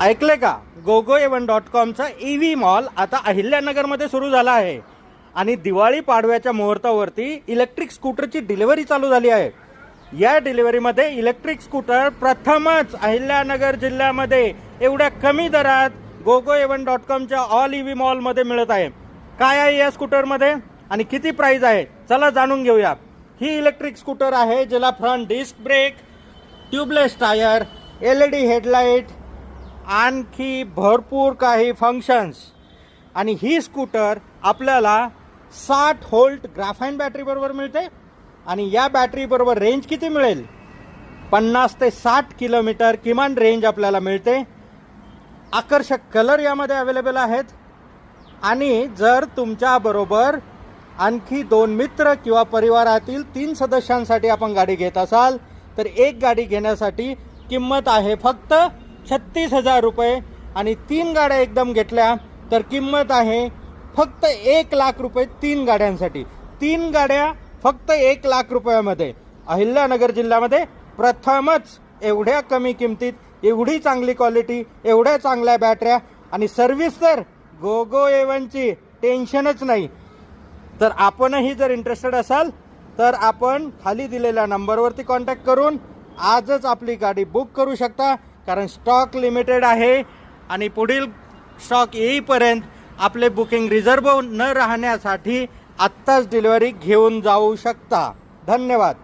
ऐकले का? gogoevan.comचा EV mall आता अहिल्यानगरमध्ये सुरू झाला आहे आणि दिवाळी पाडव्याच्या मुहूर्तावरती इलेक्ट्रिक स्कूटरची डिलिव्हरी चालू झाली आहे। या डिलिव्हरीमध्ये इलेक्ट्रिक स्कूटर प्रथमच अहिल्यानगर जिल्ह्यामध्ये एवढ्या कमी दरात gogoevan.comच्या ऑल EV मॉलमध्ये मिळत आहे। काय आहे या स्कूटरमध्ये आणि किती प्राइस आहे, चला जाणून घेऊया। ही इलेक्ट्रिक स्कूटर आहे ज्याला front disc brake, tubeless tyre, LED headlight, आणखी भरपूर काही फंक्शन्स। आणि ही स्कूटर आपल्याला 60 व्होल्ट ग्राफाईन बॅटरी बरोबर मिळते आणि या बॅटरी बरोबर रेंज किती मिळेल? 50 ते 60 किलोमीटर किमान रेंज आपल्याला मिळते। आकर्षक कलर यामध्ये अवेलेबल आहेत आणि जर तुमच्या बरोबर आणखी 2 मित्र किंवा परिवारातील 3 सदस्यांसाठी आपण गाडी घेत असाल तर एक गाडी घेण्यासाठी किंमत आहे फक्त 36,000 रुपये आणि 3 गाड्या एकदम घेतल्या तर किंमत आहे फक्त 1 लाख रुपये 3 गाड्यांसाठी। 3 गाड्या फक्त 1 लाख रुपयामध्ये अहिल्यानगर जिल्ह्यामध्ये प्रथमच एवढ्या कमी किमतीत, एवढी चांगली क्वालिटी, एवढ्या चांगल्या बॅटऱ्या आणि सर्व्हिस तर गोगोएवनची टेन्शनच नाही। तर आपणही जर इंटरेस्टेड असाल तर आपण खाली दिलेल्या नंबरवरती कॉन्टॅक्ट करून आजच आपली गाडी बुक करू शकता, कारण स्टॉक लिमिटेड आहे आणि पुढील स्टॉक येईपर्यंत आपले बुकिंग रिझर्व न राहण्यासाठी आत्ताच डिलिव्हरी घेऊन जाऊ शकता। धन्यवाद।